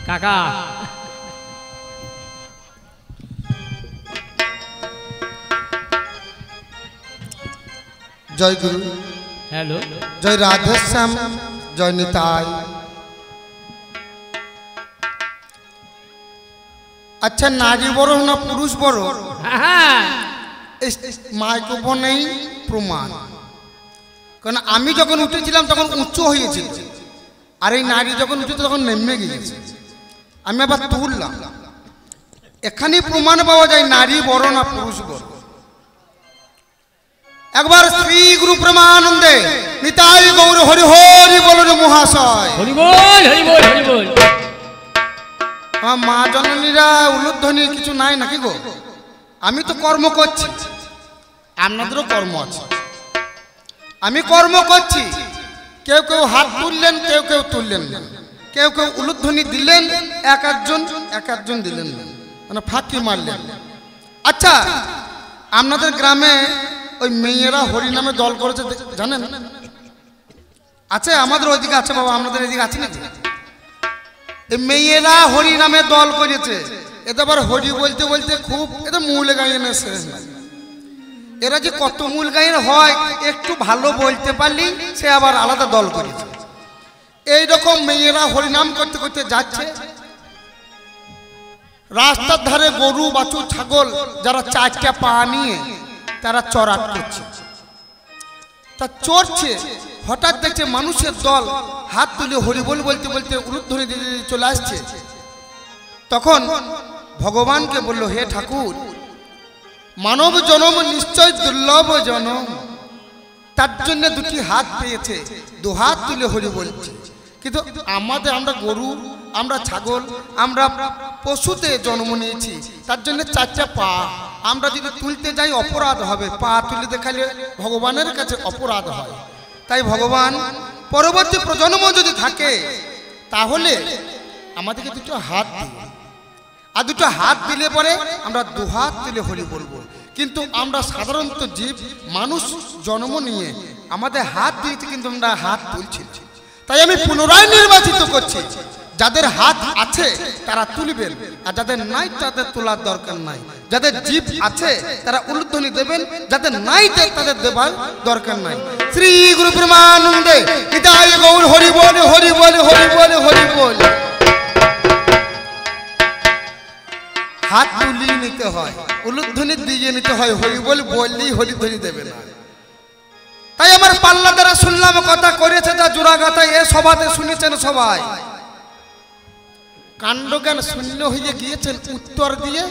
কাকা জয় গুরু। হ্যালো, জয় রাধেশ্যাম, জয় নিতাই। আচ্ছা, নারী বড় না পুরুষ বড়? মাইক্রোফোনেই প্রমাণ। কারণ আমি যখন উঠেছিলাম তখন উঁচু হয়েছিল, আর এই নারী যখন উঠেছে তখন নেমে গিয়েছে। আমি আবার তুললাম, এখানেই প্রমাণ পাওয়া যায় নারী বড় না পুরুষ বড়। একবার শ্রী গুরু প্রেমানন্দে নিতাই গৌর হরি হরি বলুন মহাশয়। হরি বল, হরি বল, হরি বল। আমার মা জননীরা উলুধ্বনি কিছু নাই নাকি গো? আমি তো কর্ম করছি, আপনাদেরও কর্ম আছে। আমি কর্ম করছি, কেউ কেউ হাত তুললেন, কেউ কেউ তুললেন না, কেউ কেউ উলুধ্বনি দিলেন, এক একজন দিলেন না, মানে ফাঁকি মারলেন। আচ্ছা, আপনাদের গ্রামে ওই মেয়েরা হরি নামে দল করেছে জানেন? আছে? আমাদের ওইদিকে আছে বাবা, আপনাদের এদিকে আছে নাকি? এই মেয়েরা হরি নামে দল করেছে। এতে আবার হরি বলতে বলতে খুব এটা মূল গায়নে শেষ নাই। এরা যে কত মূল গায়ন হয়, একটু ভালো বলতে পারলেই সে আবার আলাদা দল করেছে। এইরকম মেয়েরা হরিনাম করতে করতে যাচ্ছে, রাস্তার ধারে গরু বাছুর ছাগল যারা চারটা পা নিয়ে তারা চড়াট করছে, তা চড়ছে। হঠাৎ দেখছে মানুষের দল হাত তুলে হরি বল বলতে বলতে উলুধ্বনি দিয়ে চলে আসছে। তখন ভগবানকে বলল, হে ঠাকুর, মানব জনম নিশ্চয় দুর্লভ জনম, তার জন্য দুটি হাত পেয়েছে, দু হাত তুলে হরি বলছে। কিন্তু আমরা গরু, আমরা ছাগল, আমরা পশুতে জন্ম নিয়েছি, তার জন্য চারটা পা। আমরা যদি তুলতে যাই অপরাধ হবে, পা তুলে দেখালে ভগবানের কাছে অপরাধ হয়। তাই ভগবান পরবর্তী প্রজন্ম যদি থাকে তাহলে আমাদেরকে দুটো হাত দিবে, আর দুটো হাত দিলে পরে আমরা দু হাত তুলে হরি বলবো। কিন্তু আমরা সাধারণত জীব মানুষ জন্ম নিয়ে আমাদের হাত দিয়েছে, কিন্তু আমরা হাত তুলছি। তাই আমি পুনরায় নির্বাচিত করছি, যাদের হাত আছে তারা তুলবেন, আর যাদের নাই তাদের তোলার দরকার নাই। যাদের জীব আছে তারা উলুধ্বনি দেবেন, যাদের নাই তাদের দেবার দরকার নাই। শ্রী গুরু প্রেমানন্দে নিতাই গৌর হরি বল, হরি বল, হরি বল, হরি বল। হাত তুলিয়ে নিতে হয়, উলুধ্বনি দিয়ে নিতে হয়, হরি বল বললেই হরিধ্বনি দেবে না। তাই আমার পাল্লা দ্বারা শুনলাম কথা করেছে যা জোড়াগাথা, এ সভাতে শুনেছেন সবাই। কাণ্ডজ্ঞান শূন্য হয়ে গিয়েছেন উত্তর দিয়ে,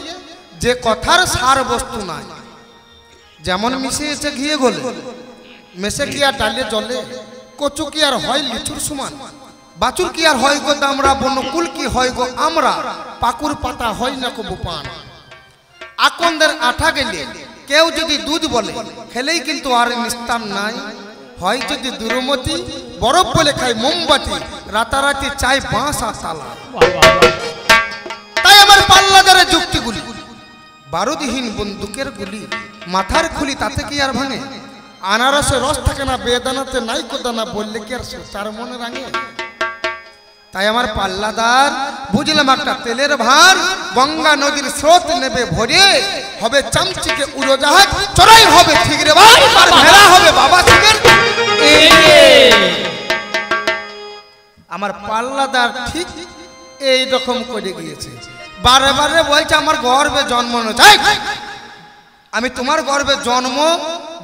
যে কথার সার বস্তু নাই। যেমন মিশিয়েছে ঘিয়ে গলে, মেশে কি আর ডালে জলে, কচু কি আর হয় লিচুর সমান, বাছুর কি আর হয় গো দামরা, বনকুল কি হয় গো আমরা, পাকুর পাতা হয় না কবু পান। আকন্দের আঠা গেলে কেউ যদি দুধ বলে, খেলেই কিন্তু আর নিস্তার নাই। হয় যদি দুরমতি, বরফ বলে খায় মোমবাতি, রাতারাতি চাই বাঁশ আর তালা। তাই আমার পাল্লাদারে যুক্তিগুলি বারুদহীন বন্দুকের গুলি, মাথার খুলি তাতে কি আর ভাঙে, আনারসে রস থাকে না, বেদানাতে নাই কোদানা, বললে কি আর তার মনে রাঙে। তাই আমার পাল্লাদার বুঝলাম একটা তেলের ভার, গঙ্গা নদীর স্রোত নেবে ভরে, হবে চামচিকে উড়োজাহাজ, চড়াই হবে ঠিক রে ভাই, আর ভেড়া হবে বাবা ঠিকের। আমার পাল্লাদার ঠিক এই রকম করে গিয়েছে। বারে বারে বলছে আমার গর্ভে জন্ম চাই, আমি তোমার গর্ভে জন্ম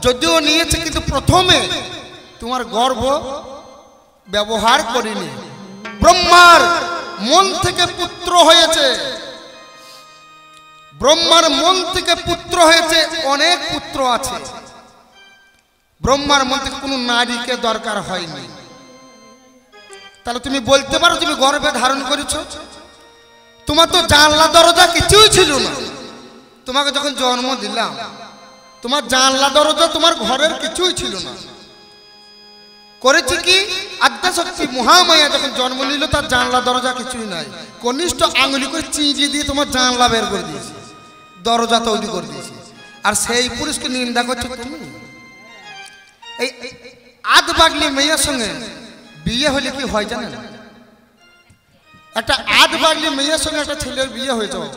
যদিও নিয়েছে, কিন্তু প্রথমে তোমার গর্ভ ব্যবহার করিনি। ব্রহ্মার মন থেকে পুত্র হয়েছে, ব্রহ্মার মন থেকে পুত্র হয়েছে, অনেক পুত্র আছে। ব্রহ্মার মন থেকে কোনো নারীকে দরকার হয়নি। তাহলে তুমি বলতে পারো তুমি গর্ভে ধারণ করেছ? তোমার তো জানলা দরজা কিছুই ছিল না। তোমাকে যখন জন্ম দিলাম, তোমার জানলা দরজা তোমার ঘরের কিছুই ছিল না। করেছি কি, আদ্যাশক্তি মহামায়া যখন জন্ম নিল, তার জানলা দরজা কিছুই নাই, কনিষ্ঠ আঙুলি করে চিঁচি দিয়ে তোমার জানলা বের করে দিয়েছি, দরজা তৈরি করে দিয়েছি। আর সেই পুরুষকে নিন্দা করছো তুমি। আধ বাগলি মেয়ের সঙ্গে বিয়ে হলে কি হয় জানেন? একটা আধ বাগলি মেয়ের সঙ্গে একটা ছেলের বিয়ে হয়ে যাবে।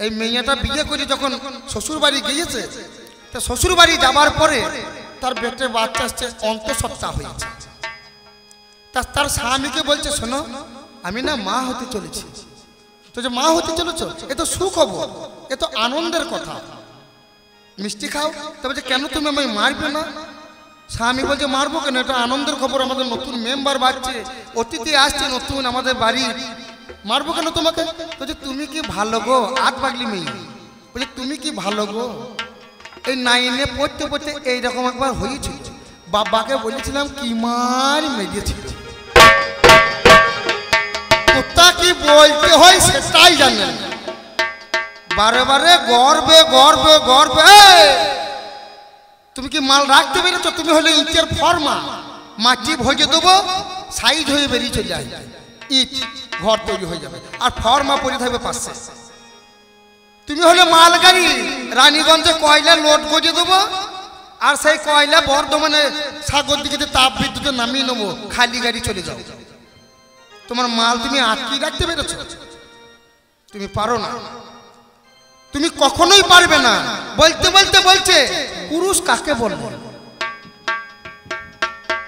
এই মেয়েটা বিয়ে করে যখন শ্বশুর বাড়ি গিয়েছে, তা শ্বশুর বাড়ি যাবার পরে তার পেটে বাচ্চা আসছে, অন্তঃসত্ত্বা হয়েছে। তার স্বামীকে বলছে, শোনো আমি না মা হতে চলেছি। তো যে মা হতে চলেছ, এ তো সুখবর, এ তো আনন্দের কথা, মিষ্টি খাও। তবে যে কেন তুমি আমায় মারবে না? স্বামী বলছে, মারবো কেন, এটা আনন্দের খবর, আমাদের নতুন মেম্বার বাড়ছে, অতিথি আসছে নতুন আমাদের বাড়ি, মারবো কেন তোমাকে? বলছে তুমি কি ভালো গো, আধ পাগলি মেয়ে। বলছে তুমি কি ভালো গো, এই 9-এ পড়তে পড়তে এইরকম একবার হয়েছিল, বাবাকে বলেছিলাম কি মার মেরেছিল। কোথা কি বলতে হয় সেটাই জানেন, বারে বারে গর্বে গর্বে গর্বে। তুমি কি মাল রাখতে পেরেছো? তুমি হলে ইটের ফর্মা, মাটি ভজে দেবো, সাইজ হয়ে বেরিয়ে চলে যায়, ইট ঘর তৈরি হয়ে যাবে, আর ফর্মা পড়ে থাকবে পাশে। তুমি হলে মালগাড়ি, রানীগঞ্জে কয়লা লোড গজে দেবো, আর সেই কয়লা বর্ধমানে সাগর দিকে তাপ বিদ্যুতে নামিয়ে নেবো, খালি গাড়ি চলে যাও। তোমার মাল তুমি আটকে রাখতে পেরেছো? তুমি পারো না, তুমি কখনোই পারবে না। বলতে বলতে বলছে পুরুষ কাকে বলবো?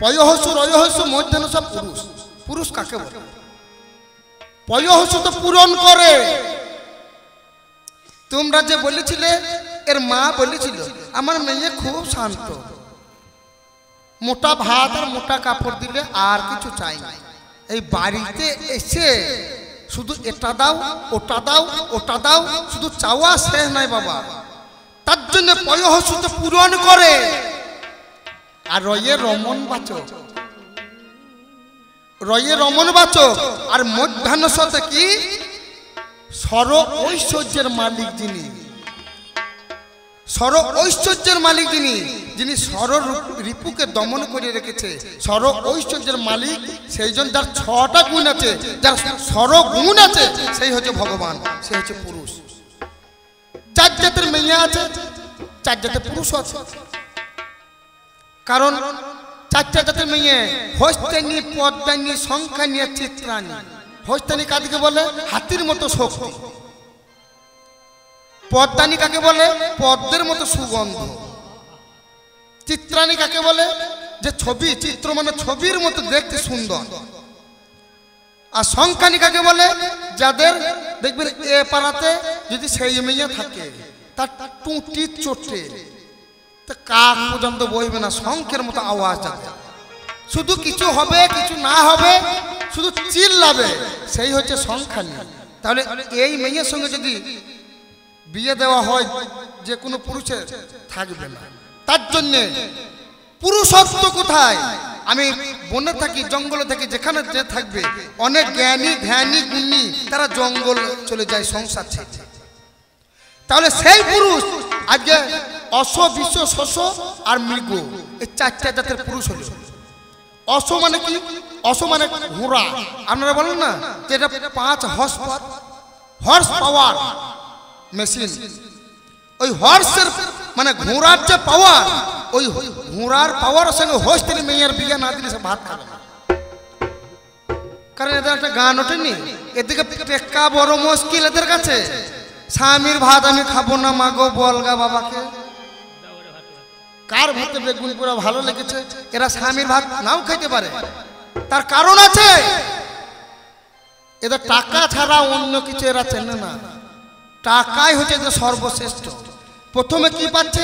পয়হসু রয়হসু মধ্যাহ্ন সব পুরুষ, পুরুষ কাকে বলে? পয়হসু তো পূরণ করে। তোমরা যে বলেছিলে, এর মা বলেছিল আমার মেয়ে খুব শান্ত, মোটা ভাত আর মোটা কাপড় দিলে আর কিছু চাই না। এই বাড়িতে এসে শুধু এটা দাও ওটা দাও ওটা দাও, শুধু চাওয়া শেষ নাই বাবা। তার জন্য পয়হসু তো পূরণ করে। আর রয়ে রমন বাচক, রয়ে রমন বাচক, আর মধ্যাহ্ন সাথে কি সর ঐশ্বর্যের মালিক যিনি, সর ঐশ্বর্যের মালিক যিনি, যিনি সর রিপুকে দমন করে রেখেছে, সর ঐশ্বর্যের মালিক সেই জন যার 6টা গুণ আছে, যার সর গুণ আছে, সেই হচ্ছে ভগবান, সে হচ্ছে পুরুষ। 4 জাতের মেয়ে আছে, 4 জাতের পুরুষ আছে। কারণ 4টা জাতের মেয়ে হস্তানি, পদ্মানি, সংখ্যানি, চিত্রানি। হস্তানি কাকে বলে? হাতির মতো শক্তি। পদ্মানি কাকে বলে? পদ্মের মতো সুগন্ধ। চিত্রানি কাকে বলে? যে ছবি, চিত্র মানে ছবির মতো দেখতে সুন্দর। আর সংখ্যানি কাকে বলে? যাদের দেখবেন এ পাড়াতে যদি সেই মেয়ে থাকে, তার টুটি চোটে কাক পর্যন্ত বইবে না, শঙ্খের মতো আওয়াজ যাবে। শুধু কিছু হবে কিছু না হবে, শুধু চিল্লাবে, সেই হচ্ছে সংখ্যানি। তাহলে এই মেয়ের সঙ্গে যদি বিয়ে দেওয়া হয়, যে কোনো পুরুষের থাকবে না। তার জন্যে পুরুষত্ব কোথায়? আমি বনে থাকি, জঙ্গলে থাকি, যেখানে যে থাকবে অনেক জ্ঞানী ধ্যানী গুণী, তারা জঙ্গল চলে যায় সংসার ছেড়ে। তাহলে সেই পুরুষ আজকে অশ্ব, বিশ্ব, শস্য আর মৃগ, এই 4টা জাতের পুরুষ হল। অশ্ব মানে কি? অশ্ব মানে ঘোড়া। আপনারা বলেন না যে এটা 5 হর্স পাওয়ার মেশিন। ওই হর্সের মানে ঘোড়ার যে পাওয়ার, ওই ঘোড়ার পাওয়ারের সঙ্গে হোস্টেল মেয়ের বিয়ে না দিলে সে ভাত খাবে না। কারণ এদের একটা গান ওঠেনি, এদিকে টেক্কা বড় মুশকিল এদের কাছে। স্বামীর ভাত আমি খাবো না মাগো, বলগা বাবাকে। কার ভাতে বেগুন পুরো ভালো লেগেছে, এরা স্বামীর ভাত নাও খেতে পারে। তার কারণ আছে, এদের টাকা ছাড়া অন্য কিছু এরা চেনে না। টাকাই হচ্ছে যে সর্বশ্রেষ্ঠ। প্রথমে কি পাচ্ছে?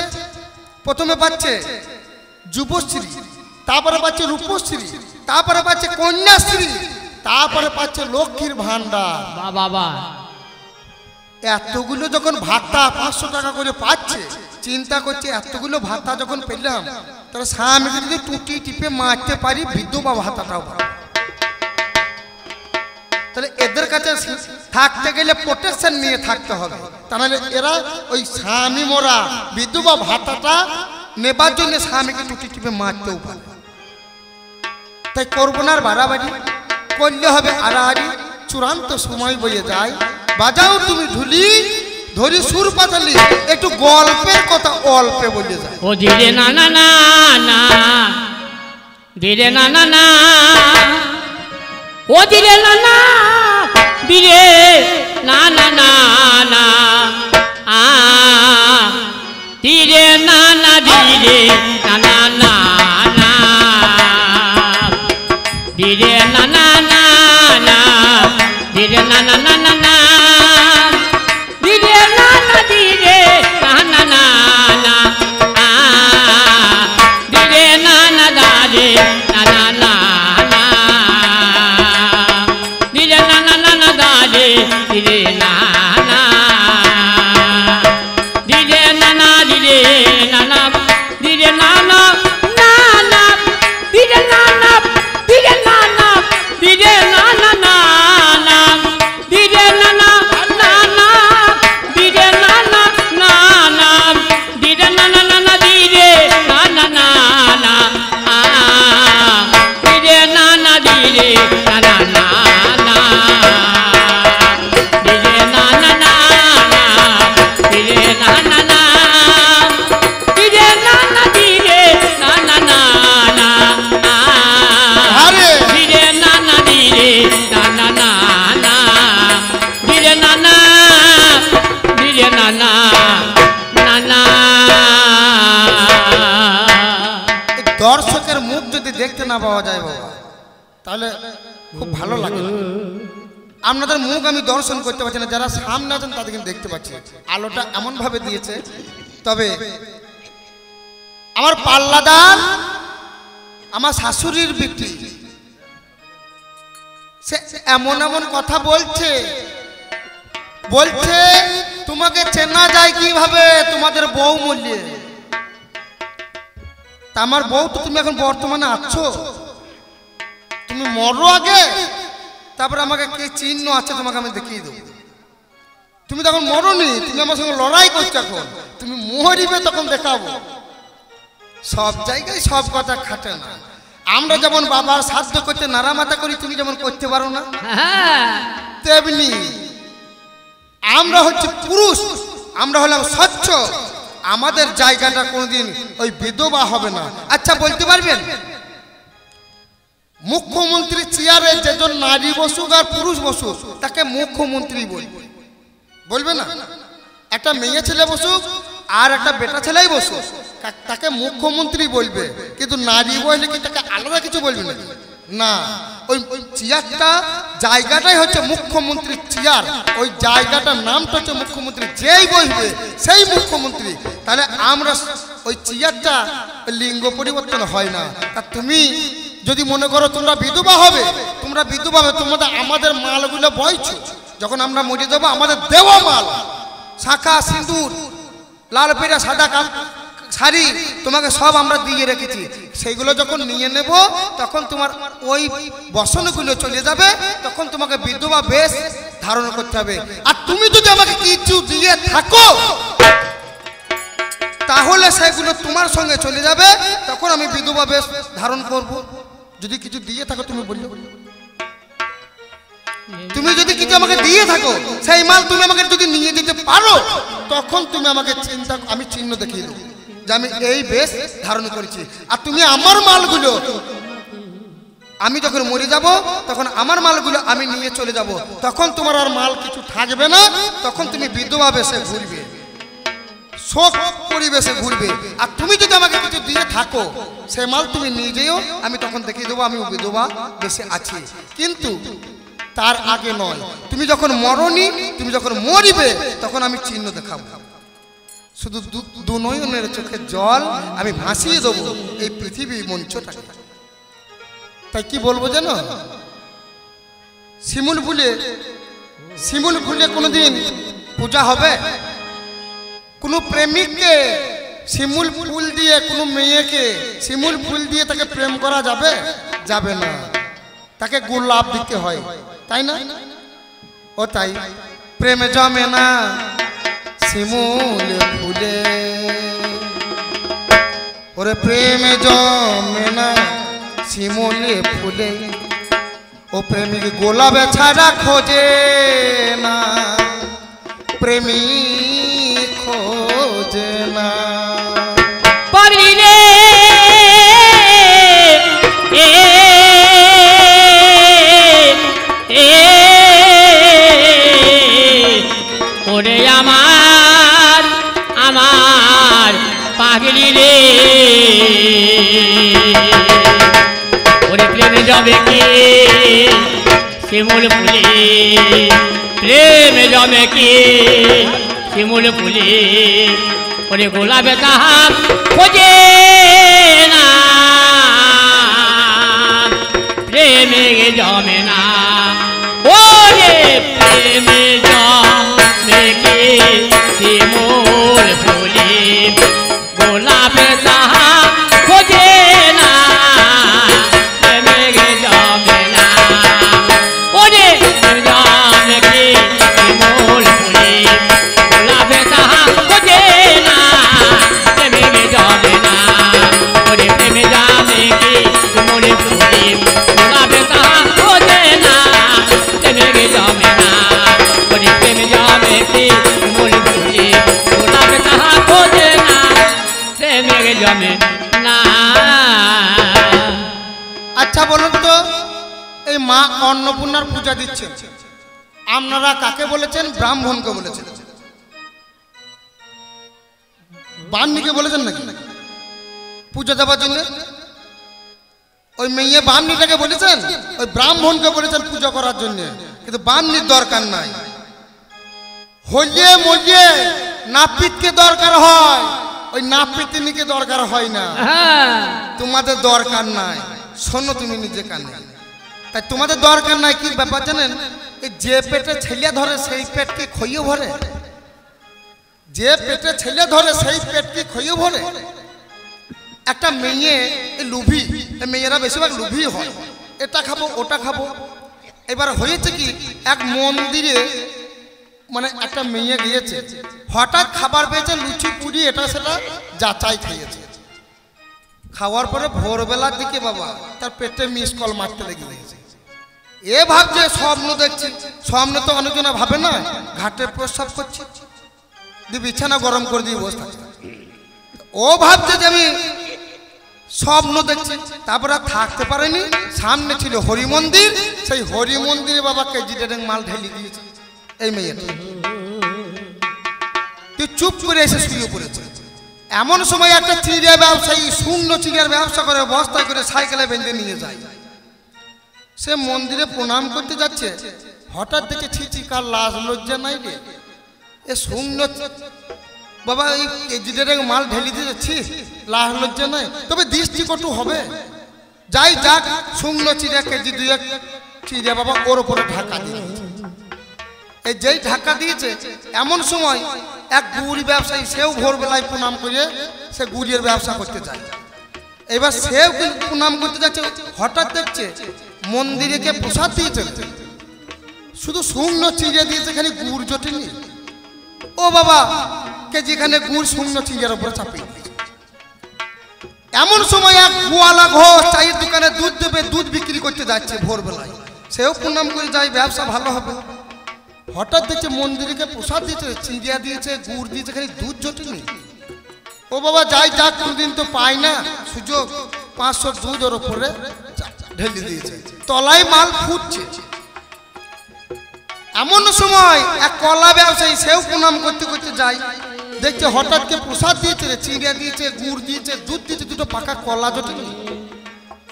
প্রথমে পাচ্ছে যুবশ্রী, তারপরে পাচ্ছে রূপশ্রী, তারপরে পাচ্ছে কন্যাশ্রী, তারপরে পাচ্ছে লক্ষ্মীর ভান্ডার। বাবা, এতগুলো যখন ভাতা 500 টাকা করে পাচ্ছে, চিন্তা করছে এতগুলো ভাতা যখন পেলাম, তাহলে স্বামীকে যদি টুটি টিপে মারতে পারি, বিধবা ভাতাটাও পাবো। তাহলে এদের কাছে থাকতে গেলে প্রোটেকশন নিয়ে থাকতে হবে, তাহলে এরা ওই স্বামী মরা বিধবা ভাতাটা নেবার জন্য স্বামীকে টুটি টিপে মারতেও পারে। তাই করবো না আর বাড়াবাড়ি, করলে হবে আড়াআড়ি। চূড়ান্ত সময় বয়ে যায়, বাজাও তুমি ঢুলি, ধরি সুর পাতালি, একটু গল্পের কথা অল্পে বলে যায়। ও দিলে না না না না, দিরে না না না ও দিরে না না দিরে না না না না আ দিরে না না দিরে না না না না দিরে না না না না দিরে না না না না না দিরে না না দিরে না না না না আ দিরে না না দারে না না না না দিরে না না না না দারে দিরে না না দিরে না না দিরে না না দিরে না না না না দিরে না না দিরে না না দিরে না না না না দিরে না না না না দিরে না না না না দিরে না না না না দিরে না না না না আ দিরে না না দিরে না না না না দিরে না না না না দিরে না না না দিরে না না দিরে না না না না আরে দিরে না না দিরে না না না না দিরে না না দিরে না না না না এই দর্শকের মুখ যদি দেখতে না পাওয়া যায় বাবা তাহলে খুব ভালো লাগে না। আপনাদের মুখ আমি দর্শন করতে পারছি না, যারা সামনে আছেন তাদের কিন্তু দেখতে পাচ্ছি। আলোটা এমন ভাবে দিয়েছে। তবে আমার পাল্লাদার আমার শাশুড়ির বিটি সে এমন এমন কথা বলছে বলছে তোমাকে চেনা যায় কিভাবে তোমাদের বউ মূল্যে। তা আমার বউ তো তুমি এখন বর্তমানে আছো, তুমি মরো আগে তারপরে আমাকে কি চিহ্ন আছে তোমাকে আমি দেখিয়ে দেবো। তুমি তখন মরনি, তুমি আমার সঙ্গে লড়াই করছো, এখন তুমি মরিবে তখন দেখাবো। সব জায়গায় সব কথা খাটে না। আমরা যেমন বাবার সাধ্য করতে নাড়ামাতা করি, তুমি যেমন করতে পারো না, তেমনি আমরা হচ্ছে পুরুষ, আমরা হলাম স্বচ্ছ, আমাদের জায়গাটা কোনোদিন ওই বিধবা হবে না। আচ্ছা বলতে পারবেন মুখ্যমন্ত্রী চেয়ারে যেজন নারী বসুক আর পুরুষ বসুক তাকে মুখ্যমন্ত্রী বলবে, বলবে না? একটা মেয়ে ছেলে বসুক আর একটা বেটা ছেলেই বসুক তাকে মুখ্যমন্ত্রী বলবে, কিন্তু নারী বললে কি তাকে আলাদা কিছু বলবে না? না, ওই চেয়ারটা জায়গাটাই হচ্ছে মুখ্যমন্ত্রীর চেয়ার, ওই জায়গাটার নামটা হচ্ছে মুখ্যমন্ত্রী, যেই বসবে সেই মুখ্যমন্ত্রী। তাহলে আমরা ওই চেয়ারটা লিঙ্গ পরিবর্তন হয় না। তা তুমি যদি মনে করো তোমরা বিধবা হবে, তোমরা বিধবা হবে, তোমাদের আমাদের মালগুলো বইছো, যখন আমরা মরে যাবো আমাদের দেওয়া মাল, শাঁখা সিঁদুর লাল পেড়া সাদা শাড়ি তোমাকে সব আমরা দিয়ে রেখেছি, সেইগুলো যখন নিয়ে নেব তখন তোমার ওই বসনগুলো চলে যাবে, তখন তোমাকে বিধবা বেশ ধারণ করতে হবে। আর তুমি যদি আমাকে কিছু দিয়ে থাকো তাহলে সেগুলো তোমার সঙ্গে চলে যাবে, তখন আমি বিধবা বেশ ধারণ করব। যদি কিছু দিয়ে থাকো তুমি বললে, তুমি যদি কিছু আমাকে দিয়ে থাকো সেই মাল তুমি আমাকে যদি নিয়ে দিতে পারো তখন তুমি আমাকে আমি চিহ্ন দেখিয়ে দেবো যে আমি এই বেশ ধারণ করেছি। আর তুমি আমার মালগুলো, আমি যখন মরে যাব তখন আমার মালগুলো আমি নিয়ে চলে যাব, তখন তোমার আর মাল কিছু থাকবে না, তখন তুমি বিধবা বেশে ঘুরবে, শোক পরিবেশে ঘুরবে। আর তুমি যদি আমাকে কিছু দিয়ে থাকো সে মাল তুমি নিয়ে যেও, আমি তখন দেখিয়ে দেবো আমি বিধবা বেশে আছি। কিন্তু তার আগে নয়, তুমি যখন মরনি, তুমি যখন মরিবে তখন আমি চিহ্ন দেখাবো। শুধু দু নয়নের চোখের জল আমি ভাসিয়ে দেবো এই পৃথিবী মঞ্চটাকে। তাই কি বলবো জানো, শিমুল ফুলে কোনোদিন পূজা হবে? কোনো প্রেমিককে শিমুল ফুল দিয়ে, কোনো মেয়েকে শিমুল ফুল দিয়ে তাকে প্রেম করা যাবে? যাবে না, তাকে গোলাপ দিতে হয়, তাই না? ও তাই প্রেমে জমে না শিমুল ফুলে, ওরে প্রেমে জমে না শিমুল ফুলে, ও প্রেমিক গোলাপে ছাড়া খোঁজে না, প্রেমিক খোঁজে না। পারি রে জমে কি শিমুল ফুলে প্রেমে জমে কি শিমুল ফুলে ওরে গোলাপে তাহার খোঁজে না প্রেমে জমে না ওরে প্রেমে জমে কি শিমুল ফুলে গোলাপে তাহার খোঁজে না প্রেমে জমে না ওরে জমে কি শিমুল ফুলে গোলাপে তাহার খোঁজে না প্রেমে জমে না ওরে প্রেমে জমে কি শিমুল ফুলে গোলাপে তাহার খোঁজে না প্রেমে জমে না ওরে প্রেমে জমে কি শিমুল ফুলে গোলাপে তাহার খোঁজে না প্রেমে জমে না। আচ্ছা বলুন তো, এই মা অন্নপূর্ণার পূজা দিচ্ছেন, আপনারা কাকে বলেছেন? ব্রাহ্মণকে বলেছেন। বামনিকে বলেছেন নাকি পূজা দেওয়ার জন্য? ওই মেয়ে বামনিটাকে বলেছেন, ওই ব্রাহ্মণকে বলেছেন পূজা করার জন্য। কিন্তু বামনির দরকার নাই, হইয়ে মরিয়ে নাপিতকে দরকার হয়, ওই নাপিতিনিকে দরকার হয় না। তোমাদের দরকার নাই, শোনো তুমি নিজে কানে, তাই তোমাদের দরকার নাই। কি ব্যাপার জানেন? এই যে পেটে ছেলে ধরে সেই পেট কি খইয়ে ভরে? যে পেটে ছেলে ধরে সেই পেট কি খইয়ে ভরে? একটা মেয়ে লুভি, মেয়েরা বেশিরভাগ লুভি হয়, এটা খাবো ওটা খাবো। এবার হয়েছে কি, এক মন্দিরে মানে একটা মেয়ে গিয়েছে, হঠাৎ খাবার পেয়েছে লুচি পুরি এটা সেটা যাচাই খেয়েছে। খাওয়ার পরে ভোরবেলার দিকে বাবা তার পেটে মিস কল মারতে লেগে গেছে। এ ভাবছে স্বপ্ন দেখছি, স্বপ্নে তো অনেকজনে ভাবে না ঘাটে প্রস্রাব করছি, দিয়ে বিছানা গরম করে দিয়ে বসে থাকছে। ও ভাবছে যে আমি স্বপ্ন দেখছি। তারপরে আর থাকতে পারেনি, সামনে ছিল হরি মন্দির, সেই হরি মন্দিরে বাবা কেজি ডেড়েক মাল ঢেলে দিয়েছে এই মেয়েটা। তুই চুপ করে এসে শুয়ে পড়েছে। এমন সময় একটা চিড়িয়া ব্যবসায়ী শূন্য চিড়িয়ার ব্যবসা করে বস্তায় করে সাইকেলে বেঁধে নিয়ে যায়। সে মন্দিরে প্রণাম করতে যাচ্ছে, হঠাৎ দেখে ছিচি কার লাশ লজ্জা নাই রে, এ শূন্য বাবা এই কেজি ডেড়েক মাল ঢেলে দিয়েছি, লাশ লজ্জা নাই। তবে দৃষ্টিকটু হবে, যাই যাক শূন্য চিড়িয়া কেজি দুয়েক চিড়িয়া বাবা ওর উপরে ঢাকা দিয়ে এই যেই ঢাকা দিয়েছে, এমন সময় এক গুড়ি ব্যবসায়ী সেও ভোরবেলায় প্রণাম করে সে গুড়ির ব্যবসা করতে যায়। এবার সেও প্রণাম করতে যাচ্ছে, হঠাৎ দেখছে মন্দিরে কে প্রসাদ দিয়েছে, শুধু শূন্য চিড়ে দিয়েছে, খালি গুড় জটেনি। ও বাবা কে যেখানে গুড় শূন্য চিড়ের উপরে চাপিয়ে দিয়েছে। এমন সময় এক গোয়ালা ঘোষ চায়ের দোকানে দুধ দেবে, দুধ বিক্রি করতে যাচ্ছে ভোরবেলায়, সেও প্রণাম করে যায়, ব্যবসা ভালো হবে। হঠাৎ দেখছে মন্দিরকে প্রসাদ দিয়েছে, চিড়িয়া দিয়েছে, গুড় দিয়েছে, খালি দুধ জটেনি। ও বাবা যাই যাক, কোনদিন তো পাই না সুযোগ, 500 দুধ ওর উপরে ঢেলে দিয়েছে, তলায় মাল ফুটছে। এমন সময় এক কলা ব্যবসায়ী সেও প্রণাম করতে করতে যায়, দেখছে হঠাৎ কে প্রসাদ দিয়েছে, চিড়িয়া দিয়েছে, গুড় দিয়েছে, দুধ দিয়েছে, দুটো পাকা কলা জটেনি,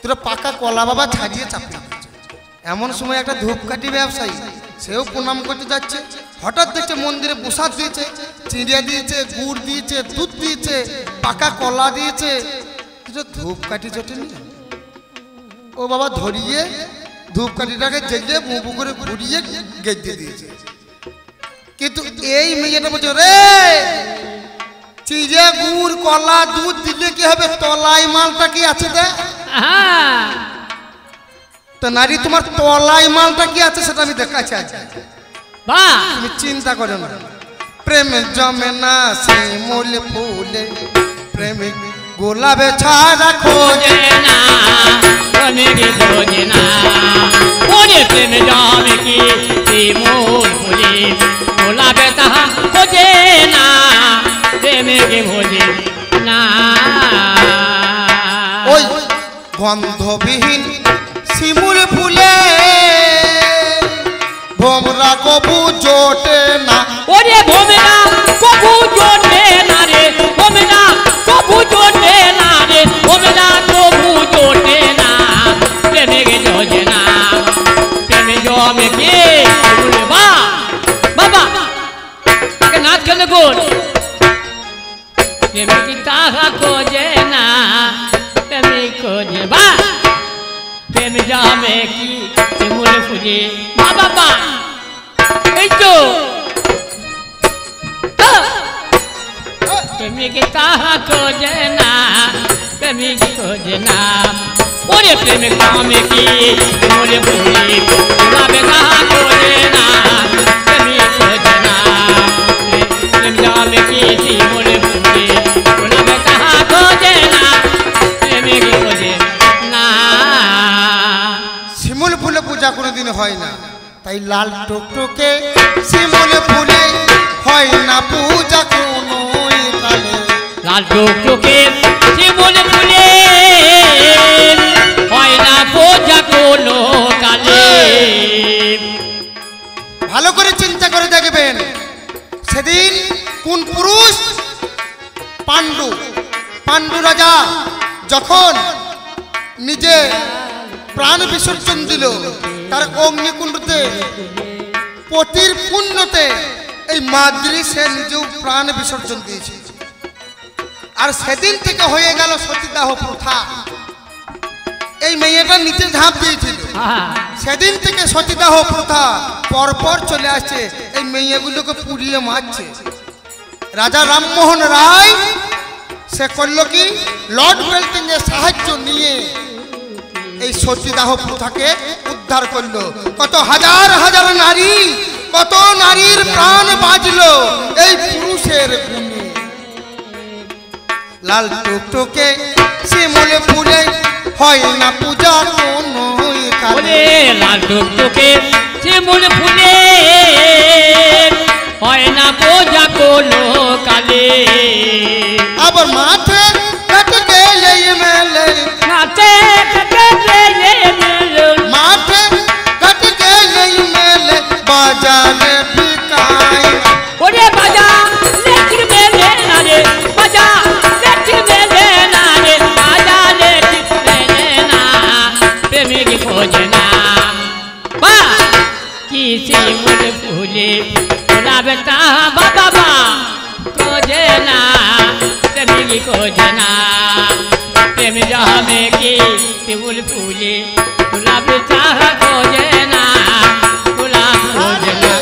দুটো পাকা কলা বাবা ছাড়িয়ে চাপিয়ে দিয়েছে। এমন সময় একটা ধূপকাঠি ব্যবসায়ী সেও প্রণাম করতে যাচ্ছে, হঠাৎ দেখছে মন্দিরে প্রসাদ দিয়েছে, চিড়িয়া দিয়েছে, গুড় দিয়েছে, দুধ দিয়েছে, পাকা কলা দিয়েছে, ধূপকাঠি জটেনি। ও বাবা ধরিয়ে ধূপকাঠিটাকে জেলে মুবু করে ঘুরিয়ে গেঁজে দিয়েছে। কিন্তু এই মেয়েটা বলছে, রে চিড়িয়া গুড় কলা দুধ দিলে কি হবে, তলায় মালটা কি আছে দে। তো নারী তোমার তলায় মালটা কি আছে সেটা আমি দেখাচ্ছি আজ, তুমি চিন্তা করো না। প্রেমে জমে না শিমুল ফুলে, প্রেমে গোলাপে ছাড়া খোঁজে না, খোঁজে না ওরে প্রেমে জমে কি শিমুল ফুলে গোলাপে তাহা খোঁজে না, প্রেমে ভোজে না। ওই গন্ধবিহীন শিমুল ফুলে ভোমরা কবু জোটে না, ওরে ভোমরা কবু জোটে না রে, ভোমরা কবু জোটে না রে, ভোমরা কবু জোটে না, প্রেমে প্রেম জামে কি শিমুল ফুলে বাবা এই তো প্রেমিক তাহা খোঁজে না প্রেমিক খোঁজে না ওরে প্রেমিক জামে কি শিমুল ফুলে বাবা তাহা খোঁজে না প্রেমিক খোঁজে না প্রেম জামে কি শিমুল ফুলে বাবা তাহা খোঁজে না প্রেমিক খোঁজে না শিমুল ফুলে পূজা কোনোদিন হয় না, তাই লাল টুকটুকে শিমুল ফুলে হয় না পূজা কোনো কালে। লাল টুকটুকে শিমুল ফুলে হয় না পূজা কোনো কালে। ভালো করে চিন্তা করে দেখবেন, সেদিন কোন পুরুষ? পাণ্ডু রাজা যখন নিজে প্রাণ বিসর্জন দিল, তার অগ্নিকুণ্ডতে পতির পুণ্যতে এই মাদ্রি সে নিজেও প্রাণ বিসর্জন দিয়েছে। আর সেদিন থেকে হয়ে গেল সতীদাহ প্রথা। এই মেয়েটা নিচে ঝাঁপ দিয়েছিল, সেদিন থেকে সতীদাহ প্রথা পরপর চলে আসছে। এই মেয়েগুলোকে পুড়িয়ে মারছে। রাজা রামমোহন রায় সে করল কি, লর্ড বেল্টিং এর সাহায্য নিয়ে এই সতীদাহ প্রথাকে উদ্ধার করলো। কত হাজার হাজার নারী, কত নারীর প্রাণ বাঁচলো এই পুরুষের গুণে। লাল টুকটুকে শিমুল ফুলে হয় না পূজা কোনো কালে। লাল টুকটুকে শিমুল ফুলে হয় না পূজা কোনো কালে। আবার মাঠে কাটকে মেলে, নাচে মাঠে কাটকে মেলে বাজারে বিকায়। ওরে বাজা লেখির মেলে না রে, বাজা লেখির মেলে না রে, বাজা লেখির মেলে না প্রেমিক খোঁজে না। বা কি শিমুল ফুলে গোলাপে তাহা বাবা খোঁজে না প্রেমিক খোঁজে না। প্রেম জামে কি শিমুল ফুলে গোলাপে তাহা খোঁজে না, গোলাপ খোঁজে না।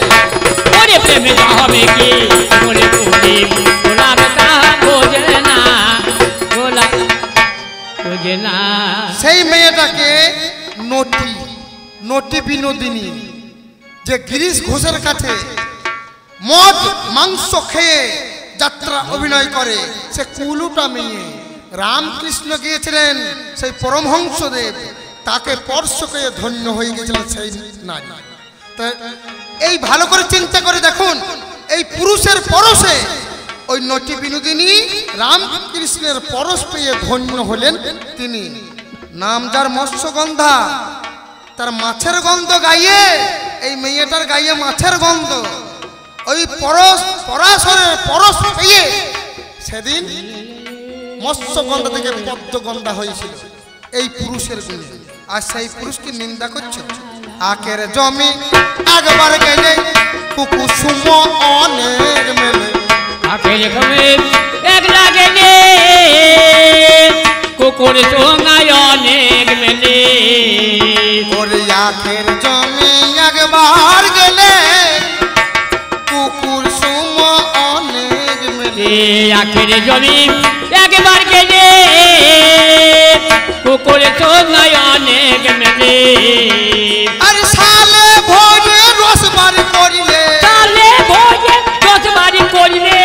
ওরে প্রেম জামে কি শিমুল ফুলে গোলাপে তাহা খোঁজে না, গোলাপ খোঁজে না। সেই মেয়েটাকে নটি বিনোদিনী, যে গিরিশ ঘোষের কাছে মদ মাংস খেয়ে যাত্রা অভিনয় করে, সে কুলুটা মেয়ে। রামকৃষ্ণ গিয়েছিলেন সেই পরমহংসদেব, তাকে স্পর্শ করে ধন্য হয়ে গেছিলেন সেই নারী। তা এই ভালো করে চিন্তা করে দেখুন, এই পুরুষের পরশে ওই নটি বিনোদিনী রামকৃষ্ণের পরশ পেয়ে ধন্য হলেন তিনি। নাম যার মৎস্যগন্ধা, তার মাছের গন্ধ গাইয়ে, এই মেয়েটার গাইয়ে মাছের গন্ধ। ওই পরাশরের পরশ পেয়ে সেদিন মৎস্যগন্ধা থেকে পদ্মগন্ধা হয়েছিল এই পুরুষের গুণে। আর সেই পুরুষকে নিন্দা করছে। আখের জমি একবার গেলে কুকুসুম অনেক মেলে। আখের জমি একলা গেলে কুকুর সঙ্গায় অনেক মেলে। ওরে আখের জমি একবার গেলে কুকুর সুম অনেক মেলে। আখের জমি একবার গেলে কুকুর সঙ্গায় অনেক মেলে। আর সালে ভোরে রসবার করিলে, সালে ভোরে রসবার করিলে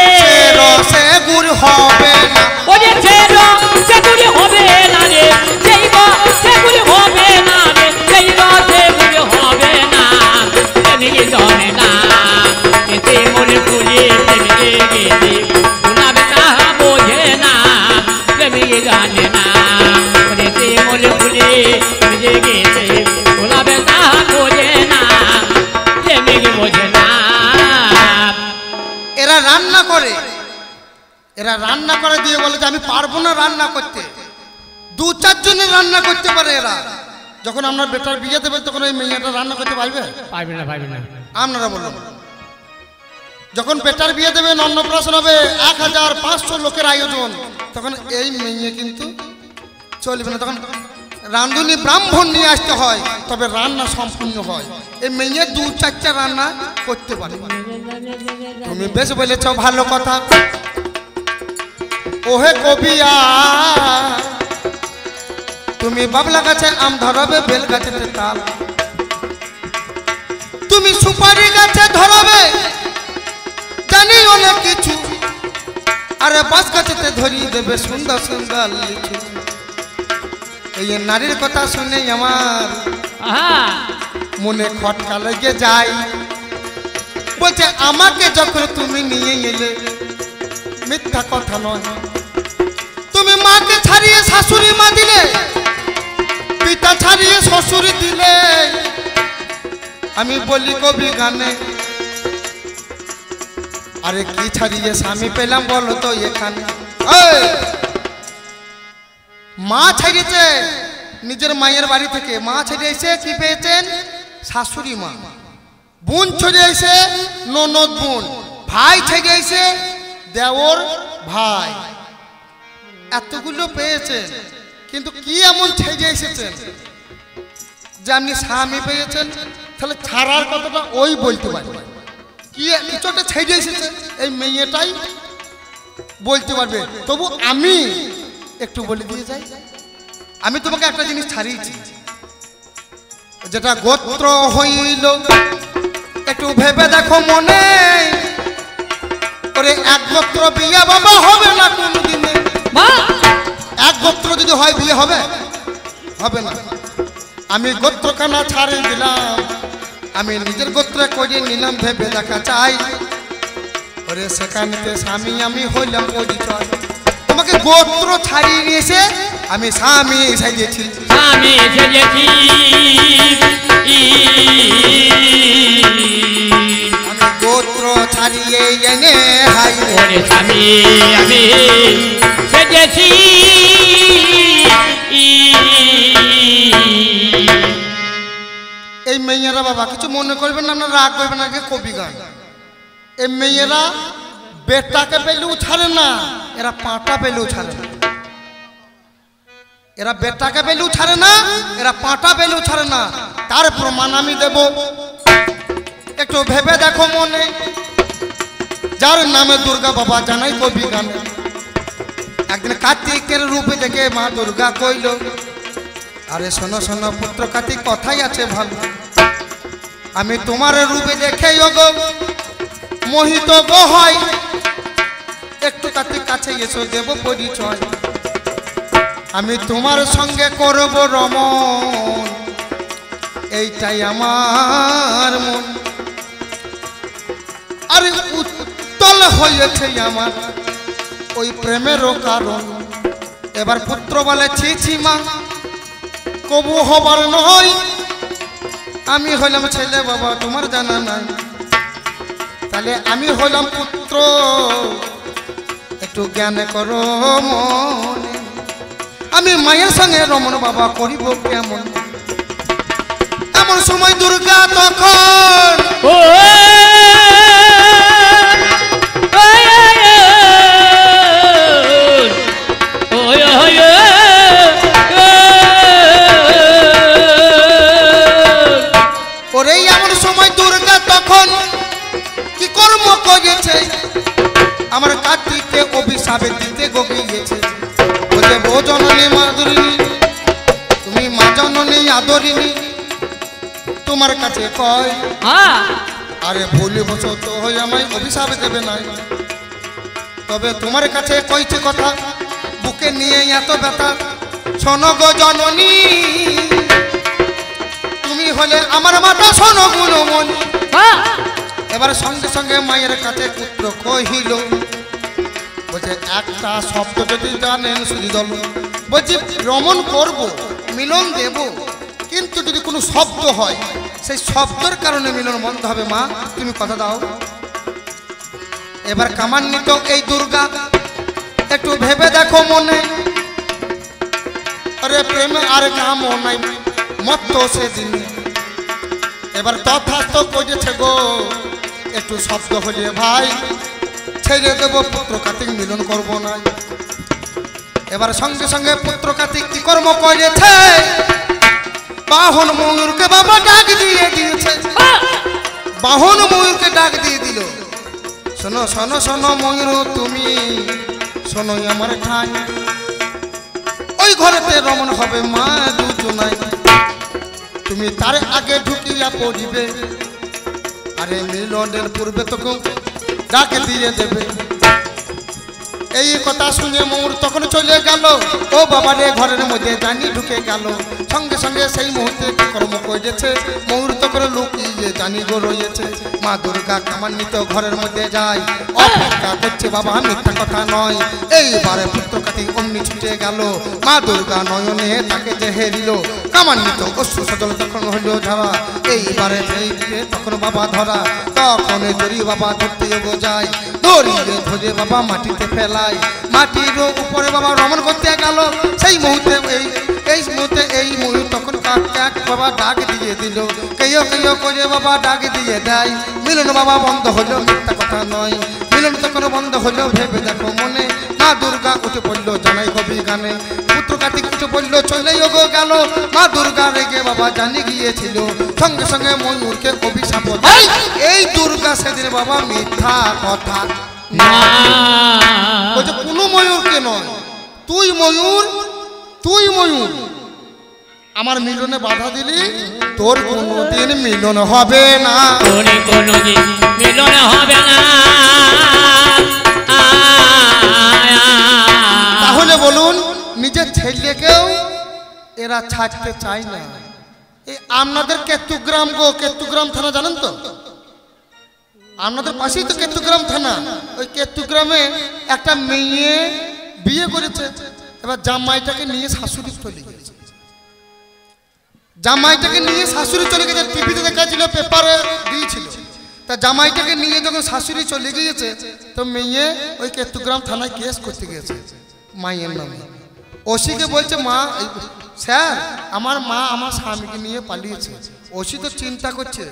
রসে গুড় হবে না। ওরে সেগুলি হবে না রে, সেগুলি হবে না রে, সেগুলি হবে না প্রেমিক জমে না। শিমুল ফুলে প্রেমিক গেলে গোলাপে তাহা বোঝে না প্রেমিক জানে না। ওরে শিমুল ফুলে প্রেমিক গেলে গোলাপে তাহা বোঝে না প্রেমিক বোঝে না। এরা রান্না করে দিয়ে বলে যে আমি পারবো না রান্না করতে। 2-4 জনের রান্না করতে পারে এরা। যখন আমরা বেটার বিয়ে দেবে তখন ওই মেয়েটা রান্না করতে পারবে? পারবে না। আপনারা বলুন, যখন বেটার বিয়ে দেবেন, অন্নপ্রাশন হবে, 1500 লোকের আয়োজন, তখন এই মেয়ে কিন্তু চলবে না। তখন রাঁধুনি ব্রাহ্মণ নিয়ে আসতে হয়, তবে রান্না সম্পূর্ণ হয়। এই মেয়ে 2-4টা রান্না করতে পারে। তুমি বেশ বলেছ, ভালো কথা। ওহে কবিয়া, তুমি বাবলা গাছে আম ধরবে, বেল গাছে তাল, তুমি সুপারি গাছে ধরবে, জানি অনেক কিছু, আরে বাস গাছেতে ধরিয়ে দেবে সুন্দর সুন্দর লিচু। এই নারীর কথা শুনে আমার মনে খটকা লেগে যায়। বলছে আমাকে যখন তুমি নিয়ে এলে, মিথ্যা কথা নয়, তুমি মাকে ছাড়িয়ে শাশুড়ি মা দিলে, পিতা ছাড়িয়ে শ্বশুরি দিলে। আমি বলি কবি গানে, আরে কি ছাড়িয়ে স্বামী পেলাম বলো তো এখানে। মা ছাড়িয়েছে নিজের মায়ের বাড়ি থেকে, মা ছাড়িয়েছে কি পেয়েছেন? শাশুড়ি মা। বোন ছাড়িয়েছে ননদ বোন, ভাই ছাড়িয়েছে দেওর ভাই, এতগুলো পেয়েছেন। কিন্তু কি এমন ছেড়ে এসেছেন যে আপনি স্বামী পেয়েছেন? তাহলে ছাড়ার কথাটা ওই বলতে পারবে। কি কিছুটা ছেড়ে এসেছে এই মেয়েটাই বলতে পারবে। তবু আমি একটু বলে দিয়ে যাই, আমি তোমাকে একটা জিনিস ছাড়িয়েছি, যেটা গোত্র হইল একটু ভেবে দেখো মনে করে। এক গোত্র বিয়ে বাবা হবে না কোনদিনে। এক গোত্র যদি হয় বিয়ে হবে? হবে না। আমি গোত্রখানা ছাড়িয়ে দিলাম, আমি নিজের গোত্রে করিয়ে নিলাম, ভেবে দেখা চাই। ওরে সেখানেতে স্বামী আমি হইলাম পরিচয়। তোমাকে গোত্র ছাড়িয়ে নিয়েছে, আমি স্বামী সাজিয়েছি, স্বামী সাজিয়েছি। আমি গোত্র ছাড়িয়ে এনে হাই ওরে স্বামী আমি সেজেছি। এই মেয়েরা বাবা কিছু মনে করবেন না, আপনারা রাগ করবেন না, কবি গান। এই মেয়েরা বেটাকে পেলেও ছাড়ে না, এরা পাঁটা পেলেও ছাড়ে না। এরা বেটাকে পেলেও ছাড়ে না, এরা পাঁটা পেলেও ছাড়ে না। তার প্রমাণ আমি দেব, একটু ভেবে দেখো মনে। যার নামে দুর্গা বাবা জানাই কবি গানে। একদিন কার্তিকের রূপে দেখে মা দুর্গা কইল, আরে শোনো শোনো পুত্র কার্তিক, কথাই আছে ভালো, আমি তোমার রূপে দেখে গো মোহিত গো হয়, একটু কার্তিক কাছে এসো দেব পরিচয়। আমি তোমার সঙ্গে করব রমণ, এইটাই আমার মন। আরে উত্তল হয়েছে আমার ওই প্রেমেরও কারণ। এবার পুত্র বলে ছি ছি মা, কবু হবার নয়, আমি হইলাম ছেলে বাবা তোমার জানা নাই। তাহলে আমি হইলাম পুত্র, একটু জ্ঞান করো মনে। আমি মায়ের সঙ্গে রমণ বাবা করিব কেমন? এমন সময় দুর্গা তখন ওরে এমন সময় দুর্গা তখন কি কর্ম করেছে? আমার কার্তিককে অভিশাপে দিতে গিয়েছে। বলছে ও জননী মাধুরিনী, তুমি মা জননী আদরিনী, তোমার কাছে কয় আরে ভুলে বসো তো হয়ে আমায় অভিশাপ দেবে নাই। তবে তোমার কাছে কইছে কথা, বুকে নিয়ে এত ব্যথা। শোনো গো জননী, তুমি হলে আমার মাতা, শোনো গুণমণি। এবার সঙ্গে সঙ্গে মায়ের কাছে পুত্র কহিল, বলছে একটা শব্দ যদি জানেন শুধু দল, বলছি রমণ করব, মিলন দেব, কিন্তু যদি কোনো শব্দ হয় সেই শব্দের কারণে মিলন বন্ধ হবে। মা তুমি কথা দাও। এবার কামান্বিত এই দুর্গা, একটু ভেবে দেখো মনে। আরে প্রেমে আর কাম নাই, মত সেদিন। এবার তথার্থ করেছে গো, একটু শব্দ হলে ভাই ছেড়ে দেব পুত্র কার্তিক, মিলন করবো না। এবার সঙ্গে সঙ্গে পুত্র কার্তিক কি কর্ম করেছে, বাহন ময়ূরকে বাবা ডাক দিয়ে দিয়েছে। বাহন ময়ূরকে ডাক দিয়ে দিল, শোনো শোনো শোনো ময়ূর তুমি শোনো আমার ঠাই, ওই ঘরেতে রমণ হবে মা দুজনাই, তুমি তার আগে ঢুকিয়া পড়িবে, আরে মিলনের পূর্বে তোকে ডাক দিয়ে দেবে। এই কথা শুনে ময়ূর তখন চলে গেল, ও বাবা রে ঘরের মধ্যে জানি ঢুকে গেল। সঙ্গে সঙ্গে সেই মুহূর্তে কর্ম করেছে, ময়ূর তখন লুকিয়ে জানি গো রয়েছে। মা দুর্গা কামান্বিত ঘরের মধ্যে যায়, অপেক্ষা করছে বাবা মিথ্যা কথা নয়। এইবারে পুত্র কার্তিক অমনি ছুটে গেল, মা দুর্গা নয়নে তাকে যে হেরিল, কামান্বিত অশ্রু সজল তখন হইল ঝরা। এইবারে তখন বাবা ধরা, তখন দড়ি বাবা ধরতে যায়, দড়িয়ে ধরে বাবা মাটিতে ফেলায়, মাটির উপরে বাবা রমণ করতে গেল। সেই মুহূর্তে এই মুহূর্তে এই ময়ূর তখন কাক কাক বাবা ডাক দিয়ে দিল, কেউ কেউ করে বাবা ডাক দিয়ে দেয়। মিলন বাবা বন্ধ হলো, মিথ্যা কথা নয়, মিলন তখন বন্ধ হলো ভেবে দেখো মনে। মা দুর্গা উঠে পড়লো জানাই কবি গানে, পুত্র কার্তিক উঠে পড়লো চলেই গো গেল। মা দুর্গা রেগে বাবা জানি গিয়েছিল, সঙ্গে সঙ্গে ময়ূরকে অভিশাপ দেয়। এই দুর্গা সেদিন বাবা মিথ্যা কথা বলছে, কোনো ময়ূরকে নয়, তুই ময়ূর, তুই ময়ূর আমার মিলনে বাধা দিলি, তোর কোনোদিন মিলন হবে না, তোর কোনোদিন মিলন হবে না। তাহলে বলুন নিজের ছেলেকেও এরা ছাড়তে চায় না। এই আপনাদের কেতুগ্রাম গো, কেতুগ্রাম থানা জানেন তো? আপনাদের পাশেই তো কেতুগ্রাম থানা। ওই কেতুগ্রামে একটা মেয়ে বিয়ে করেছে, এবার জামাইটাকে নিয়ে শাশুড়ি চলে গেছে। জামাইটাকে নিয়ে শাশুড়ি চলে গেছে, টিভিতে দেখাচ্ছিল, পেপারে দিয়েছিল। তা জামাইটাকে নিয়ে যখন শাশুড়ি চলে গিয়েছে, তো মেয়ে ওই কেতুগ্রাম থানায় কেস করতে গেছে মায়ের নামে। ওসিকে বলছে মা স্যার আমার মা আমার স্বামীকে নিয়ে পালিয়েছে। ওসি তো চিন্তা করছে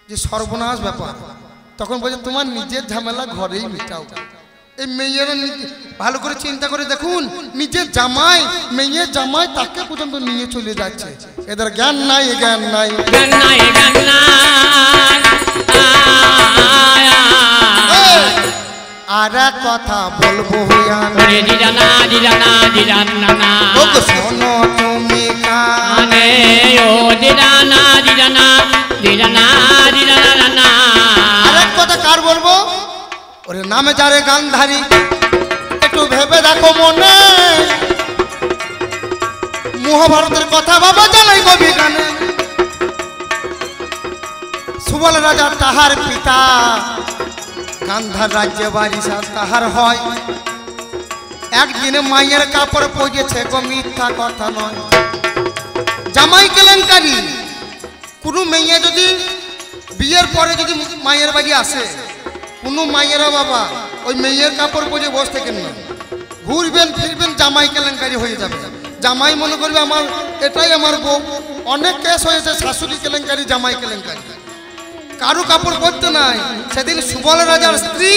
যে সর্বনাশ ব্যাপার, তখন বলছে তোমার নিজের ঝামেলা ঘরেই মিটাও। এই মেয়েরা ভালো করে চিন্তা করে দেখুন, নিজের জামাই, মেয়ের জামাই তাকে পর্যন্ত নিয়ে চলে যাচ্ছে। এদের জ্ঞান নাই, জ্ঞান নাই, জ্ঞান নাই, জ্ঞান নাই। আর এক কথা বলবো হইয়ান, ওরে দিরানা দিরানা দিরানা, ও গো শোনো তুমি কানে, ও দিরানা দিরানা দিরানা দিরানা। আর এক কথা কার বলবো, ওরে নামে যারে গান্ধারী, একটু ভেবে দেখো মনে, মহাভারতের কথা বাবা জানাই কবি গানে। সুবল রাজা তাহার পিতা, গান্ধার রাজ্যে বারিশা তাহার হয়। একদিনে মায়ের কাপড় পড়েছে গো, মিথ্যা কথা নয়। জামাই কেলেঙ্কারি, কোনো মেয়ে যদি বিয়ের পরে যদি মায়ের বাড়ি আসে, কোনো মায়েরা বাবা ওই মেয়ের কাপড় পরে বসে থাকেন না, ঘুরবেন ফিরবেন জামাই কেলেঙ্কারি হয়ে যাবে। জামাই মনে করবে আমার এটাই আমার বউ। অনেক কেস হয়েছে শাশুড়ি কেলেঙ্কারি, জামাই কেলেঙ্কারি, কারু কাপড় পরতে নাই। সেদিন সুবল রাজার স্ত্রী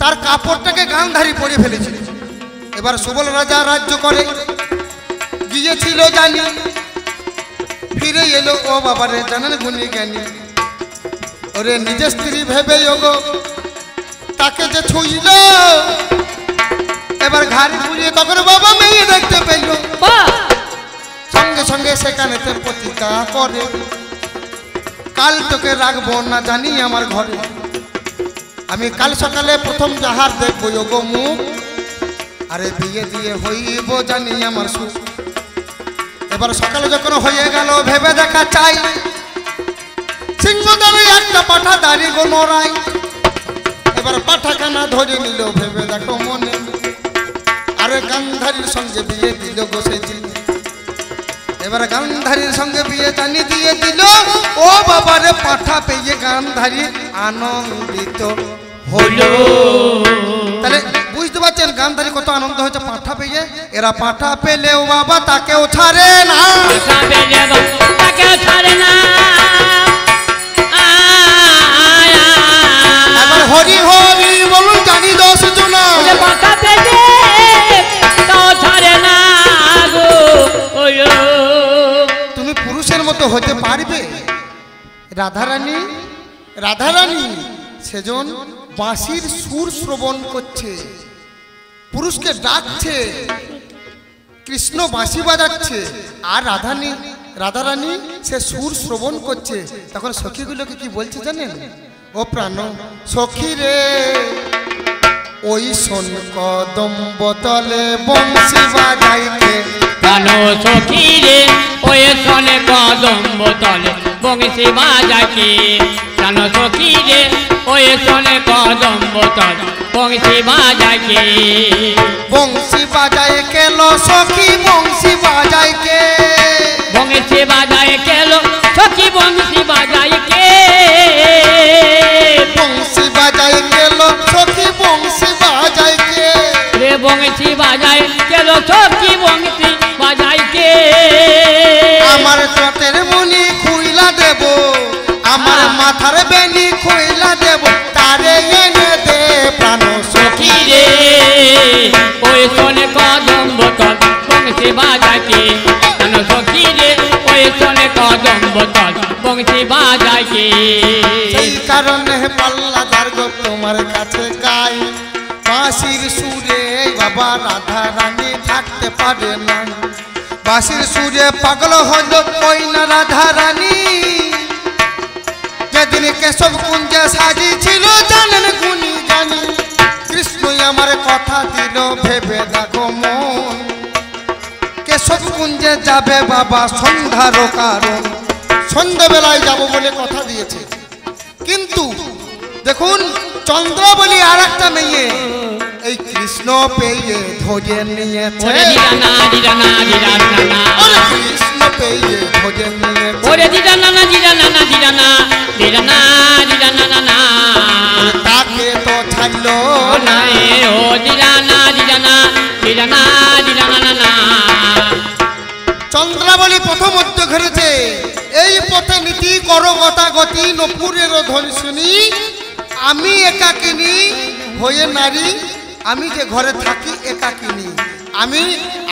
তার কাপড়টাকে গান্ধারী পরে ফেলেছিল। এবার সুবল রাজা রাজ্য করে গিয়েছিল জানি, ফিরে এলো ও বাবারে জানেন গুণী জ্ঞানী। ওরে নিজের স্ত্রী ভেবে ওগো তাকে যে ছুঁইল, এবার ঘাড়ি ঘুরিয়ে তখন বাবা মেয়ে দেখতে পেল, সঙ্গে সঙ্গে সেখানে প্রতিজ্ঞা করে কাল তোকে রাখবো না জানি আমার ঘরে, আমি কাল সকালে প্রথম যাহার দেখবো ওগো মুখ, আরে দিয়ে দিয়ে হইব জানি আমার সুখ। এবার সকালে যখন হয়ে গেল ভেবে দেখা চাই, সিংহদারে একটা পাঠা দাঁড়ি গো নড়াই। এবার পাঠাখানা ধরে নিল ভেবে দেখো মনে, আরে গান্ধারীর সঙ্গে বিয়ে দিল গো সেদিন। এবার গান্ধারীর সঙ্গে বিয়ে জানি দিয়ে দিল, ও বাবারে পাঠা পেয়ে গান্ধারী আনন্দিত হলো। তাহলে বুঝতে পারছেন গান্ধারী কত আনন্দ হয়েছে পাঠা পেয়ে। এরা পাঠা পেলেও বাবা তাকেও ছাড়ে না, তাকেও ছাড়ে না। এবার হরি হরি বলুন জানি 10 জনা, হতে পারবে? রাধারানী রাধারানী সেজন বাঁশির সুর শ্রবণ করছে, পুরুষকে ডাকছে, কৃষ্ণ বাঁশি বাজাচ্ছে, আর রাধারানী সে সুর শ্রবণ করছে। তখন সখীগুলোকে কি বলছে জানেন? ও প্রাণ সখী রে, ওই শোন কদম্ব তলে বংশী বাজাইতে। প্রাণ সখী রে, ওই শোন কদম্ব তলে বংশী বাজাইতে। প্রাণ সখী রে, ওই শোন কদম্ব তলে বংশী বাজাইতে। বংশী বাজায় কেল সখী বংশী বাজায় কে? বংশী বাজায় কেল সখী বংশী বাজায় কে? বংশী বাজায় কেল সখী বংশী বাজায় কে? রে বংশী বাজায় কেল সখী বংশী বাজায় কে? আমার চটের মনি খুইলা দেব, আমার মাথার বেনি খুইলা দেব, তারে এনে দে প্রাণ সখী রে। ওই শোনে কদম্ব তল বংশী বাজাইকে। প্রাণ সখী রে, ওই শোনে কদম্ব তল বংশী বাজাইকে। সেই কারণে পাল্লাদার গো তোমার কাছে গাই, বাঁশির সুরে বাবা রাধা রানী থাকতে পারে না। বাঁশির সুরে পাগল হলো ওই না রাধা রানী, যেদিন কেশব কুঞ্জে সাজিয়েছিল জানেন গুনি জানি। কৃষ্ণই আমার কথা দিল ভেবে দেখো মন, কেশব কুঞ্জে যাবে বাবা সন্ধ্যার কারণ। সন্ধ্যাবেলায় যাব বলে কথা দিয়েছে, কিন্তু দেখুন চন্দ্রাবলী আর একটা মেয়ে এই কৃষ্ণ পেয়ে ধরে নিয়েছে। কৃষ্ণ পেয়ে ধরে নিয়েছে, তাকে তো ছাড়লো না। চন্দ্রাবলী প্রথম মধ্য ঘেরেছে, এই পথে নীতি করো গতাগতি নপুরের ধ্বনি শুনি। আমি একাকিনী হয়ে নারী, আমি যে ঘরে থাকি একাকিনী, আমি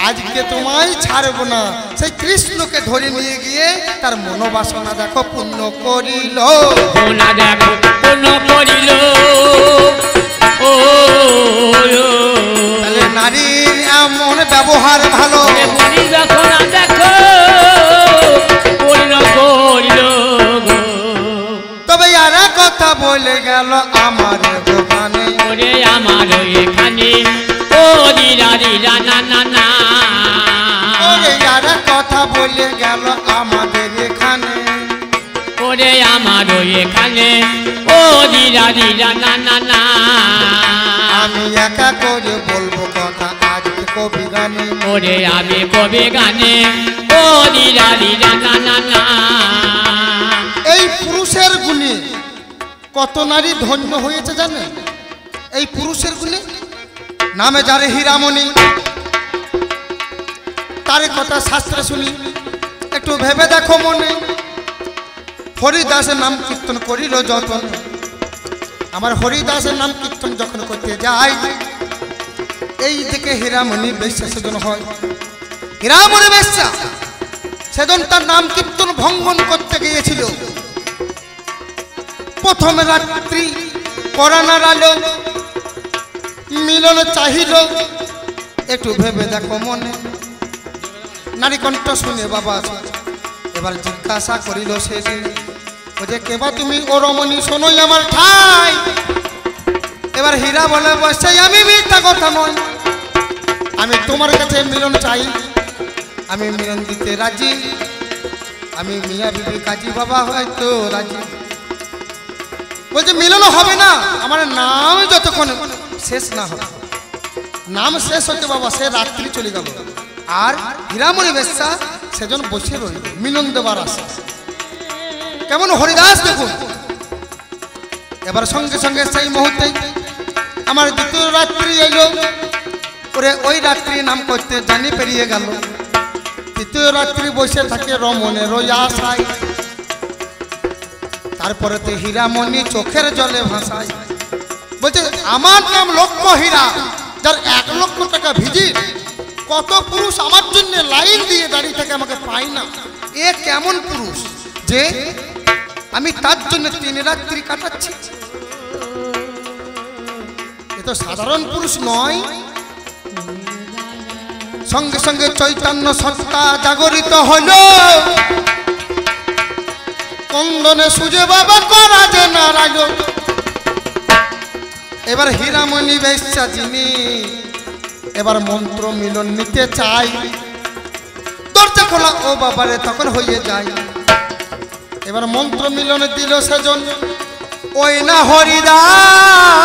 আজকে তোমায় ছাড়ব না। সেই কৃষ্ণকে ধরে নিয়ে গিয়ে তার মনোবাসনা দেখো পূর্ণ করিল। তাহলে নারীর এমন ব্যবহার ভালো। তবে আর কথা বলে গেল আমার দোকানে, আমার এখানে ও দিরা দিরা না না না। আর কথা বলে গেল আমাদের এখানে, ওরে আমার এখানে ও দিরা দিরা না না না। আমি একা করে বলবো কথা আজকে কবি গানে। ওরে আমি কবি গানে ও দিরা দিরা না না না। এই পুরুষের গুণে কত নারী ধন্য হয়েছে জানেন? এই পুরুষের গুণে নামে যারে হীরামণি, তার কথা শাস্ত্রে শুনি, একটু ভেবে দেখো মনে। হরিদাসের নাম কীর্তন করিল যতন, আমার হরিদাসের নাম কীর্তন যখন করতে যাই, এই দিকে হীরামণি বেশ্যা সেজন হয়। হীরামণি বেশ্যা সেজন তার নাম কীর্তন ভঙ্গন করতে গিয়েছিল। প্রথম রাত্রি পরাণার আলো মিলন চাহিল, একটু ভেবে দেখো মনে। নারী কণ্ঠ শুনে বাবা এবার জিজ্ঞাসা করিল সেদিন, ও যে কেবা তুমি ও রমণী শোনোই আমার ঠাই। এবার হীরা বলে বসে আমি মিথ্যা কথা নয়, আমি তোমার কাছে মিলন চাই, আমি মিলন দিতে রাজি, আমি মিয়া বিবি কাজী বাবা হয়তো রাজি। বলছে মিলন হবে না, আমার নাম যতক্ষণ শেষ না হবে। নাম শেষ হতে বাবা সে রাত্রি চলে গেল, আর হীরামণি বেশ্যা সেজন বসে রইল মিলন দেবার আশা। কেমন হরিদাস দেখুন। এবার সঙ্গে সঙ্গে সেই মুহূর্তে আমার দ্বিতীয় রাত্রি এলো, ওরে ওই রাত্রি নাম করতে জানি পেরিয়ে গেল। তৃতীয় রাত্রি বসে থাকে রমণের ওই আশায়, তারপরে তো হীরামণি চোখের জলে ভাসায়। বলছে আমার নাম লক্ষ্য হীরা, যার 1 লক্ষ টাকা ভিজিট, কত পুরুষ আমার জন্য লাইন দিয়ে দাঁড়িয়ে থাকে, আমাকে পায় না। এ কেমন পুরুষ যে আমি তার জন্য 3 রাত্রি কাটাচ্ছি? এ তো সাধারণ পুরুষ নয়। সঙ্গে সঙ্গে চৈতন্য সত্তা জাগরিত হলো, কন্দনে সুজে বাবা করা যে নারায়ণ। এবার হীরামণি বেশ্যা যিনি এবার মন্ত্র মিলন নিতে চাই, দরজা খোলা ও বাবারে তখন হয়ে যায়। এবার মন্ত্র মিলন দিল সেজন ওই না হরিদাস।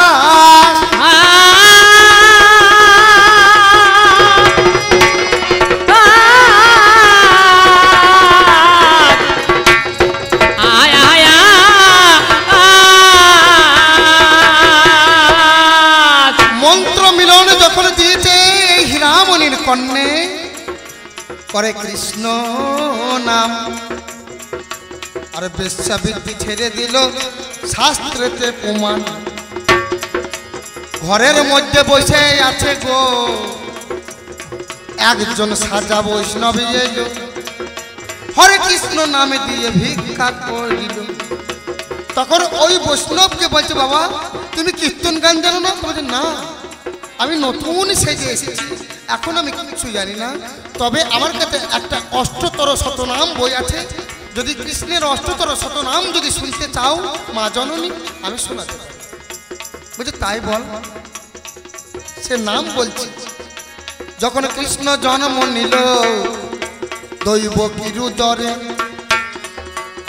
মন্ত্র মিলন যখন দিয়েছে হীরামণির কন্যে করে কৃষ্ণ নাম, আর বেশ্যাবৃত্তি ছেড়ে দিল শাস্ত্রেতে প্রমাণ। ঘরের মধ্যে বসে আছে গো একজন সাজা বৈষ্ণবী এলো, হরে কৃষ্ণ নামে দিয়ে ভিক্ষা করিল। তখন ওই বৈষ্ণবকে বলছে বাবা তুমি কীর্তন গান জানো না? বলছে না, আমি নতুন সেজে এসেছি, এখন আমি কিছু জানি না, তবে আমার কাছে একটা অষ্টতর শতনাম বই আছে, যদি কৃষ্ণের অষ্টতর শতনাম যদি শুনতে চাও মা জননী আমি শোনাতে পারি। বলছে তাই বল। সে নাম বলছি, যখন কৃষ্ণ জন্ম নিল দৈব কিরুদরে,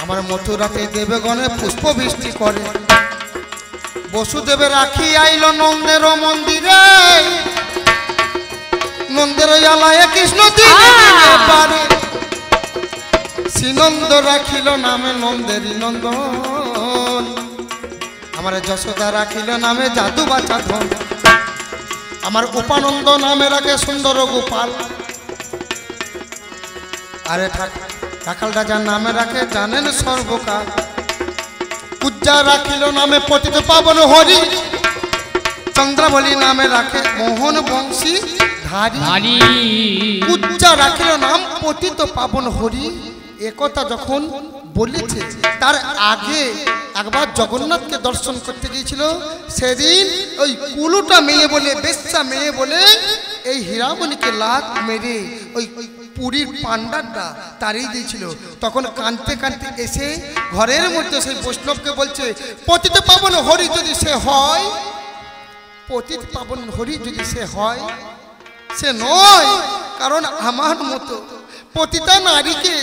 আমার মথুরাতে দেবগণে পুষ্প বৃষ্টি করে, বসুদেবে রাখি আইল নন্দের মন্দিরে, নন্দের আলায় কৃষ্ণ পারে, শ্রীনন্দ রাখিল নামে নন্দেরই নন্দন, আমার যশোদা রাখিল নামে জাদু বাছা ধন, আমার উপানন্দ নামে রাখে সুন্দর গোপাল, আরে রাখাল রাজার নামে রাখে জানেন সর্বকাল, উজ্জা রাখিল নামে পতিত পাবন হরি, চন্দ্রাবলী নামে রাখে মোহন বংশী ধারী, উজ্জা রাখিল নাম পতিত পাবন হরি। একথা যখন বলেছে তার আগে একবার জগন্নাথকে দর্শন করতে গিয়েছিল, সেদিন ওই কুলুটা মেয়ে বলে বেশ্যা মেয়ে বলে এই হীরামণিকে লাত মেরে ওই পুরীর পান্ডারটা তাড়িয়ে দিয়েছিল। তখন কাঁদতে কাঁদতে এসে ঘরের মধ্যে সেই বৈষ্ণবকে বলছে পতিত পাবন হরি যদি সে হয়, পতিত পাবন হরি যদি সে হয়, সে নয়, কারণ আমার মতো পতিতা নারীকে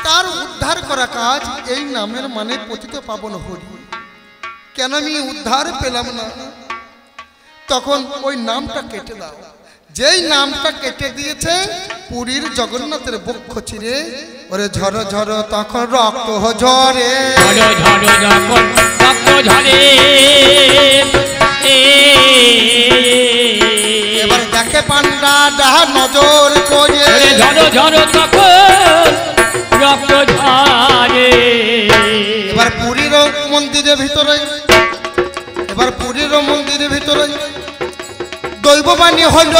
তার উদ্ধার করা কাজ এই নামের মানে পতিত পাবন হরি। কেন আমি উদ্ধার পেলাম না? তখন ওই নামটা কেটে দাও। যেই নামটা কেটে দিয়েছে পুরীর জগন্নাথের বক্ষ চিরে ওরে ঝর ঝর তখন রক্ত ঝরে, এবার দেখে পান্ডা ডাহা নজর করে ঝর ঝর তখন রক্ত ঝরে। এবার পুরীর মন্দিরের ভিতরে, এবার পুরীর মন্দিরের ভিতরে দৈববাণী হইল,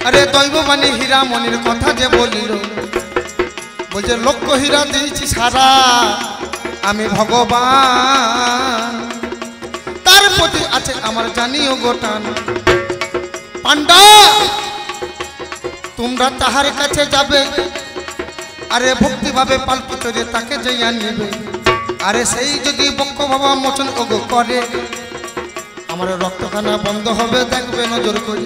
আরে দৈববাণী হীরামণির কথা যে বলিল, বলছে লক্ষ হীরা দিয়েছি সারা আমি ভগবান, তার প্রতি আছে আমার জানিও গোটান। পান্ডা তোমরা তাহার কাছে যাবে, আরে ভক্তিভাবে পালকিতরে তাকে যাইয়া নিবে, আরে সেই যদি বক্ষ বাবা মোচন ওগো করে আমার রক্তখানা বন্ধ হবে, দেখবে নজর করে।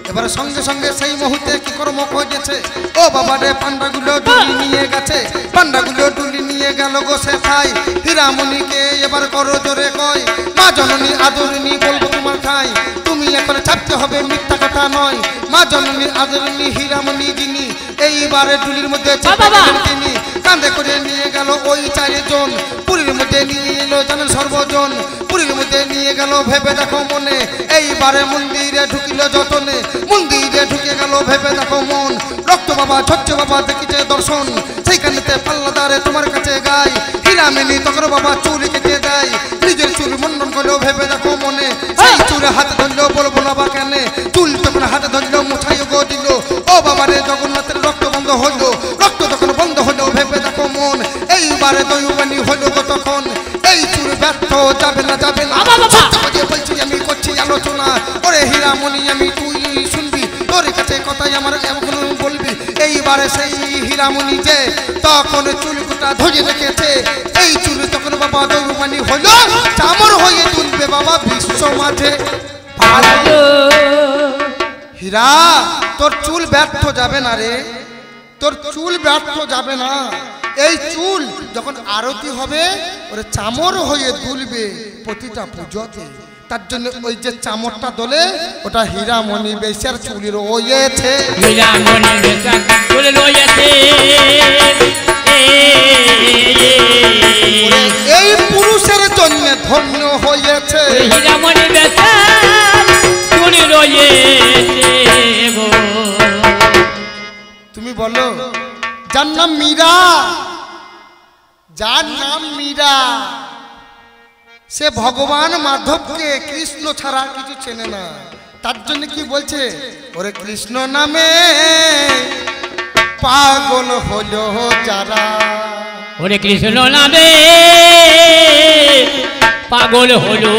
এবার সঙ্গে সঙ্গে সেই মুহূর্তে কি কর্ম করেছে, ও বাবা রে পান্ডাগুলো ডুলি নিয়ে গেছে, পান্ডাগুলো ডুলি নিয়ে গেল গো সে ঠাই। হীরামণিকে এবার করো জোরে কয়, মা জননী আদরিনী বলবো তোমার ঠাই, তুমি এখন ছাড়তে হবে মিথ্যা কথা নয়। মা জননী আদরিনী হীরামণি যিনি এইবারে ডুলির মধ্যে তিনি কাঁধে করে নিয়ে গেল ওই 4 জন, পুরীর মধ্যে নিয়ে এলো জানেন সর্বজন, পুরীর মধ্যে নিয়ে গেল ভেবে দেখো মনে, এইবারে মন্দিরে ঢুকিল যতনে, মন্দিরে ঢুকে গেল ভেবে দেখো মন, রক্ত বাবা ঝচ্ছ বাবা দেখিছে দর্শন, সেইখানেতে পাল্লাদারে তোমার কাছে গাই, হীরামণি তখন বাবা চুল কেটে দেয়, নিজের চুল মন্ডন করলেও ভেবে দেখো মনে, সেই চুলে হাতে ধরলেও বলবো না বা কেন, চুল তখন হাতে ধরলেও মুছাই গো দিল, বাবারে জগন্নাথের রক্ত বন্ধ হলো, রক্ত যখন বন্ধ হলো ভেবে দেখো মন, এইবারে দৈবানি হলো গো তখন, এই চুল ব্যর্থ যাবে না যাবে না। বলছি আমি করছি আলোচনা, ওরে হীরামণি আমি তুই শুনবি, তোর কাছে কথাই আমার এখন বলবি। এইবারে সেই হীরামণি যে তখন চুলটা ধরে রেখেছে, এই চুল তখন বাবা দৈবানি হলো, চামর হয়ে তুলবে বাবা বিশ্ব মাঝে। হীরা তোর চুল ব্যর্থ যাবে না রে, তোর চুল ব্যর্থ যাবে না। এই চুল যখন আরতি হবে ওরে চামর হয়ে দুলবে প্রতিটা পুজোতে। তার জন্য ওই যে চামরটা দোলে ওটা হীরামণি বেশার চুলি রয়েছে, হীরামণি বেশার চুলি রয়েছে। এই পুরুষের জন্য ধন্য হয়েছে, হীরামণি বেশার চুলি রয়েছে। তুমি বলো যার নাম মীরা, যার নাম মীরা সে ভগবান মাধবকে কৃষ্ণ ছাড়া কিছু চেনে না। তার জন্য কি বলছে, ওরে কৃষ্ণ নামে পাগল হলো যারা, ওরে কৃষ্ণ নামে পাগল হলো